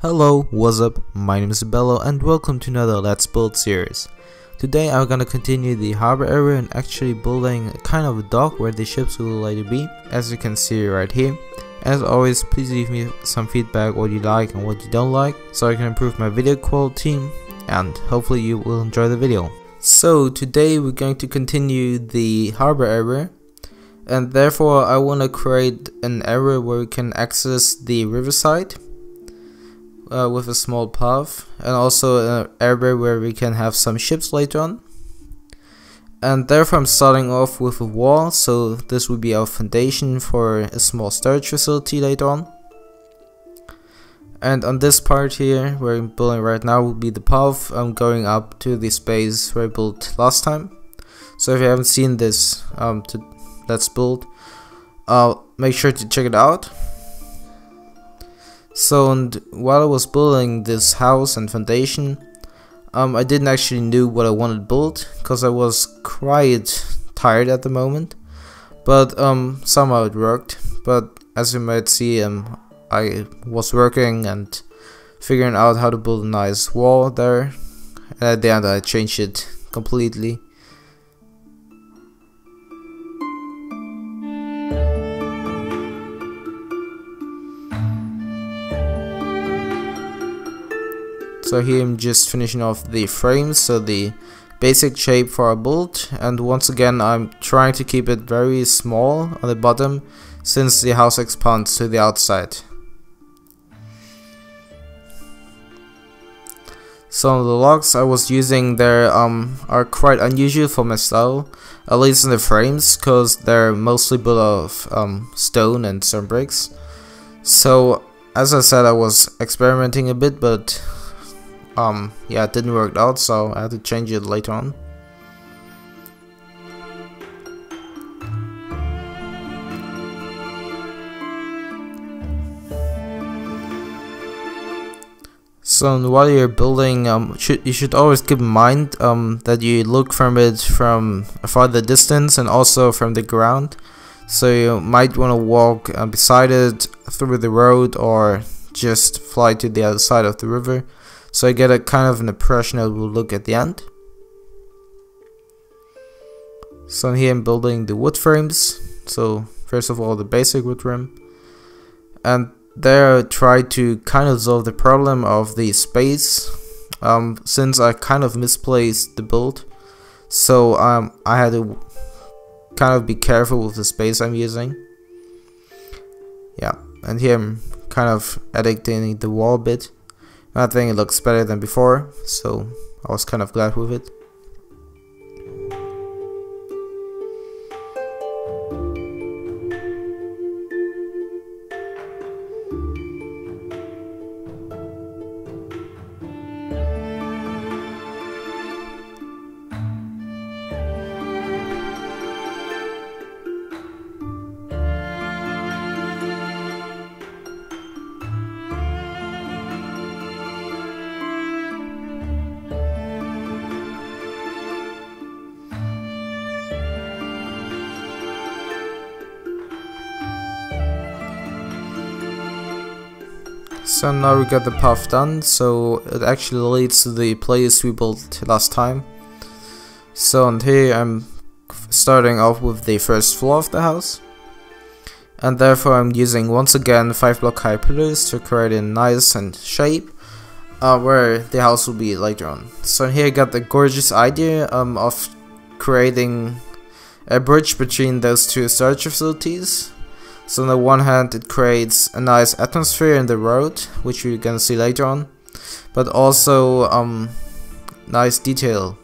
Hello, what's up? My name is Bello and welcome to another Let's Build series. Today I'm gonna continue the harbor area and actually building a kind of a dock where the ships will later be, as you can see right here. As always, please leave me some feedback what you like and what you don't like, so I can improve my video quality and hopefully you will enjoy the video. So today we're going to continue the harbor area, and therefore I want to create an area where we can access the riverside with a small path, and also an area where we can have some ships later on. And therefore I'm starting off with a wall, so this will be our foundation for a small storage facility later on. And on this part here where I'm building right now will be the path. I'm going up to the space where I built last time. So if you haven't seen this Let's Build, make sure to check it out. So while I was building this house and foundation, I didn't actually knew what I wanted built, because I was quite tired at the moment. But somehow it worked. But as you might see, I was working and figuring out how to build a nice wall there, and at the end I changed it completely. So here I'm just finishing off the frames, so the basic shape for our build, and once again I'm trying to keep it very small on the bottom since the house expands to the outside. Some of the logs I was using there are quite unusual for my style, at least in the frames, because they're mostly built of stone and stone bricks. So as I said, I was experimenting a bit, but yeah, it didn't work out, so I had to change it later on. So while you're building, you should always keep in mind that you look from it from a farther distance and also from the ground. So you might want to walk beside it, through the road, or just fly to the other side of the river, so I get a kind of an impression it will look at the end. So here I'm building the wood frames. So first of all the basic wood frame, and there I try to kind of solve the problem of the space, since I kind of misplaced the build. So I had to kind of be careful with the space I'm using. Yeah, and here I'm kind of editing the wall a bit. I think it looks better than before, so I was kind of glad with it. So now we got the path done, so it actually leads to the place we built last time. So and here I'm starting off with the first floor of the house, and therefore I'm using once again 5 block high pillars to create a nice and shape where the house will be later on. So here I got the gorgeous idea of creating a bridge between those two storage facilities. So on the one hand it creates a nice atmosphere in the road, which we're gonna see later on, but also nice detail.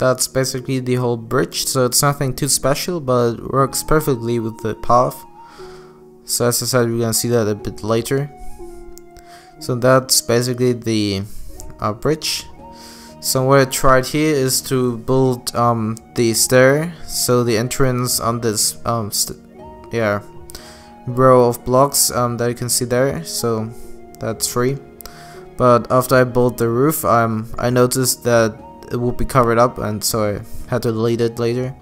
that's basically the whole bridge, so it's nothing too special, but it works perfectly with the path. So as I said, we're gonna see that a bit later. So that's basically the bridge. So what I tried here is to build the stair, so the entrance on this row of blocks that you can see there, so that's free. But after I built the roof, I noticed that it would be covered up, and so I had to delete it later.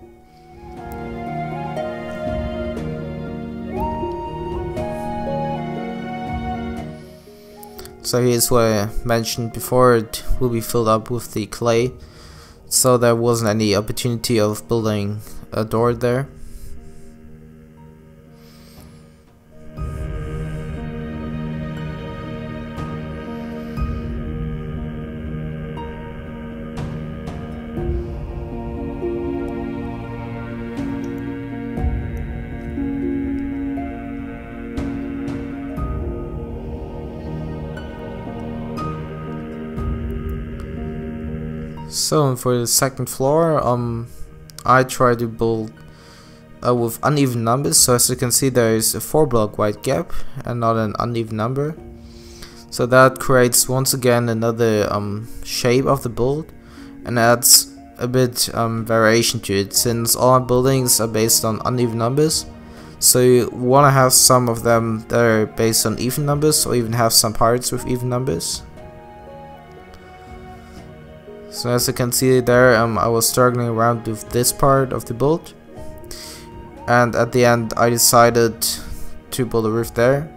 So here's what I mentioned before, it will be filled up with the clay, so there wasn't any opportunity of building a door there. So for the second floor, I tried to build with uneven numbers. So as you can see, there is a 4-block wide gap and not an uneven number. So that creates once again another shape of the build, and adds a bit variation to it, since all my buildings are based on uneven numbers. So you want to have some of them that are based on even numbers, or even have some parts with even numbers. So as you can see there, I was struggling around with this part of the build, and at the end I decided to build a roof there.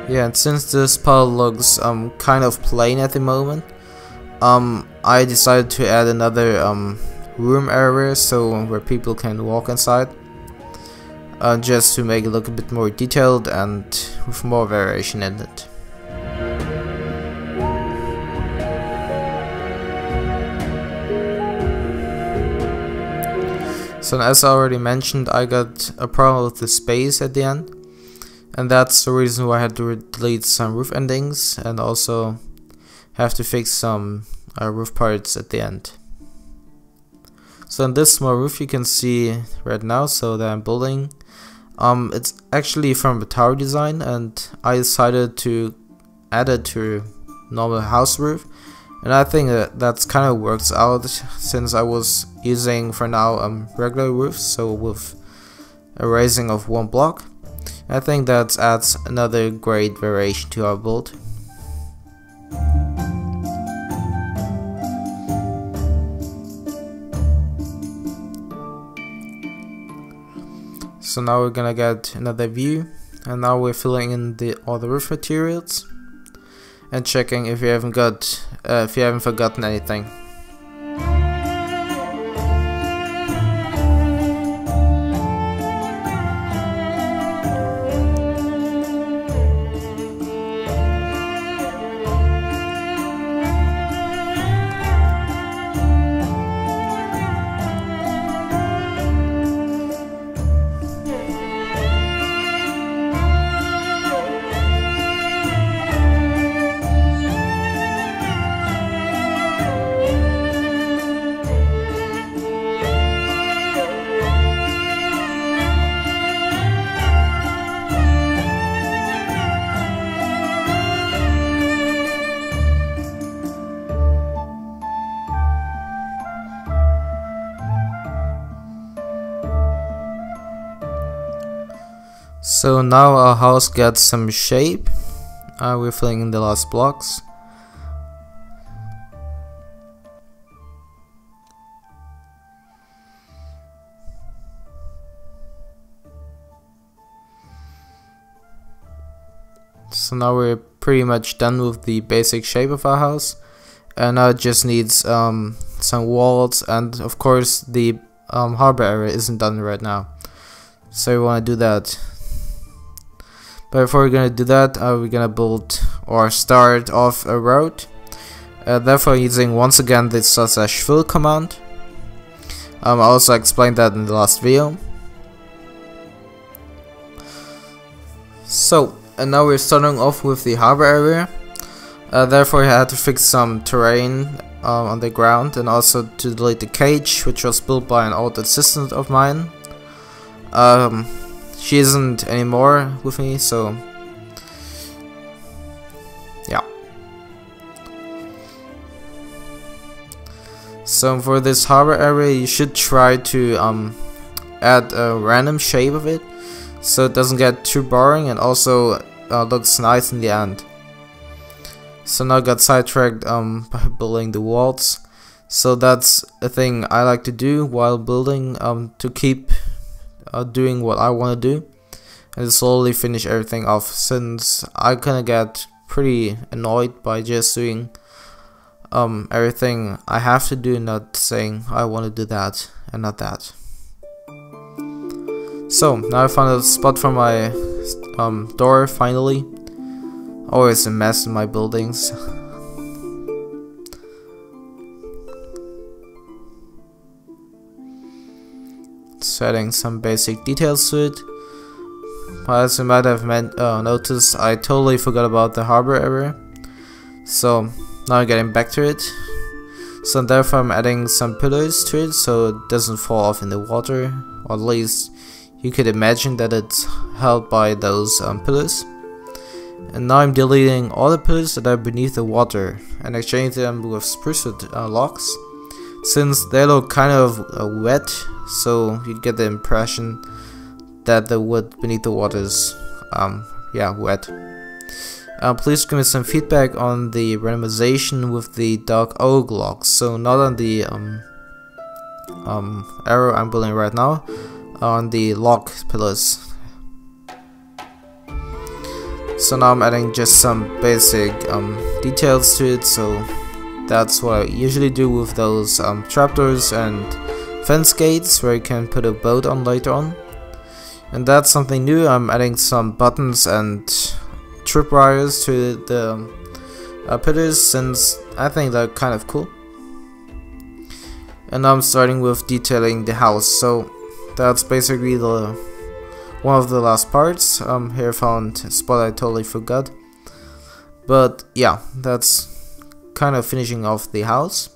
Yeah, and since this part looks kind of plain at the moment, I decided to add another room area, so where people can walk inside, just to make it look a bit more detailed and with more variation in it. So as I already mentioned, I got a problem with the space at the end. And that's the reason why I had to delete some roof endings, and also have to fix some roof parts at the end. So in this small roof you can see right now, so that I'm building, it's actually from a tower design, and I decided to add it to normal house roof, and I think that's kind of works out, since I was using for now regular roofs, so with a raising of 1 block. I think that adds another great variation to our build. So now we're gonna get another view, and now we're filling in all the roof materials and checking if you haven't forgotten anything. So now our house gets some shape. We're filling in the last blocks. So now we're pretty much done with the basic shape of our house, and now it just needs some walls, and of course the harbor area isn't done right now, so we want to do that. But before we're gonna do that, we're gonna build or start off a road, Therefore using once again the /fill command. I also explained that in the last video. So, and now we're starting off with the harbor area. Therefore I had to fix some terrain on the ground, and also to delete the cage, which was built by an old assistant of mine. She isn't anymore with me, so yeah. So for this harbor area, you should try to add a random shape of it, so it doesn't get too boring and also looks nice in the end. So now I got sidetracked by building the walls. So that's a thing I like to do while building, to keep doing what I want to do and slowly finish everything off, since I kinda get pretty annoyed by just doing everything I have to do, not saying I want to do that and not that. So now I found a spot for my door finally. Always a mess in my buildings. Setting some basic details to it. As you might have noticed, I totally forgot about the harbor area. So now I'm getting back to it. So therefore I'm adding some pillars to it so it doesn't fall off in the water. Or at least you could imagine that it's held by those pillars. And now I'm deleting all the pillars that are beneath the water and exchanging them with spruce wood logs, since they look kind of wet, so you get the impression that the wood beneath the water is wet. Please give me some feedback on the randomization with the dark oak logs, so not on the arrow I'm building right now, on the log pillars. So now I'm adding just some basic details to it, so that's what I usually do with those trapdoors and fence gates, where you can put a boat on later on. And that's something new. I'm adding some buttons and tripwires to the pillars, since I think they're kind of cool. And now I'm starting with detailing the house, so that's basically one of the last parts. Here I found a spot I totally forgot. But yeah, that's kind of finishing off the house.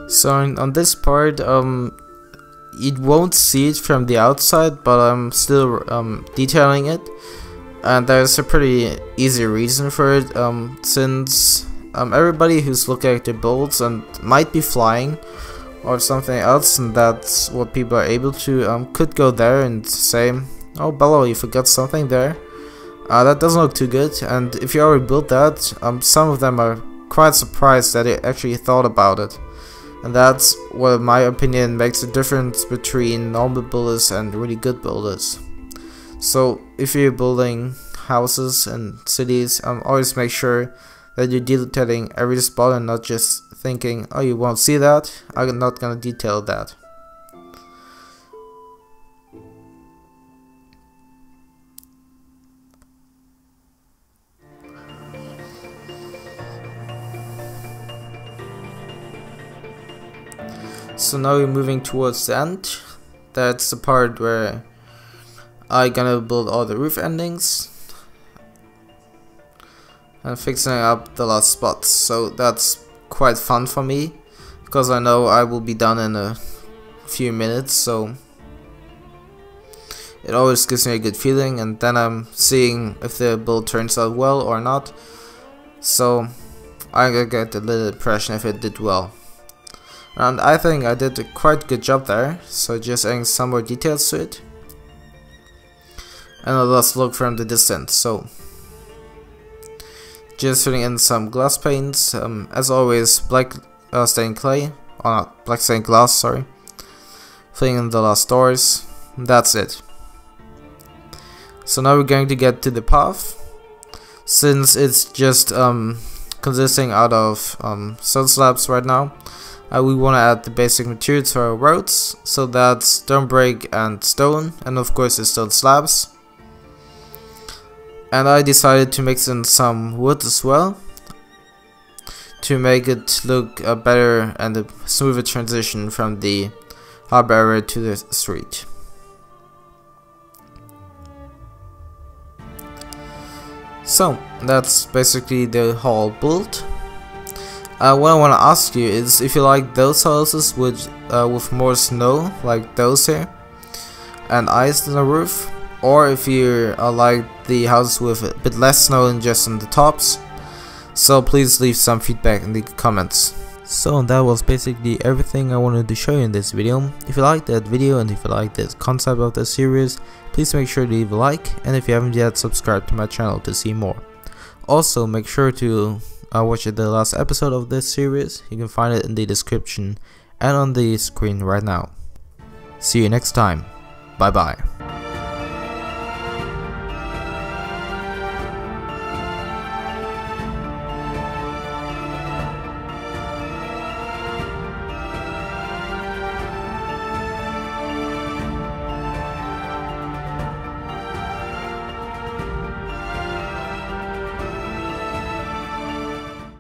So on this part, you won't see it from the outside, but I'm still detailing it, and there's a pretty easy reason for it, since everybody who's looking at the builds and might be flying or something else, and that's what people are able to, could go there and say, "Oh Bello, you forgot something there, that doesn't look too good." And if you already built that, some of them are quite surprised that they actually thought about it. And that's what, in my opinion, makes a difference between normal builders and really good builders. So if you're building houses and cities, always make sure that you're detailing every spot and not just thinking, "Oh, you won't see that, I'm not gonna detail that." So now we're moving towards the end. That's the part where I'm gonna build all the roof endings and fixing up the last spots. So that's quite fun for me, because I know I will be done in a few minutes, so it always gives me a good feeling, and then I'm seeing if the build turns out well or not, so I get a little impression if it did well. And I think I did a quite good job there, so just adding some more details to it. and it does look from the distance. So just filling in some glass paints, as always black stained clay, or not black stained glass, sorry. Filling in the last doors, that's it. So now we're going to get to the path. Since it's just consisting out of stone slabs right now, we want to add the basic materials to our roads, so that's stone brick and stone, and of course the stone slabs. And I decided to mix in some wood as well, to make it look better and a smoother transition from the harbor area to the street. So that's basically the whole build. What I want to ask you is if you like those houses with more snow, like those here, and ice on the roof, or if you like the houses with a bit less snow and just on the tops. So please leave some feedback in the comments. So that was basically everything I wanted to show you in this video. If you liked that video and if you like this concept of the series, please make sure to leave a like, and if you haven't yet, subscribe to my channel to see more. Also make sure to watch the last episode of this series. You can find it in the description and on the screen right now. See you next time. Bye bye.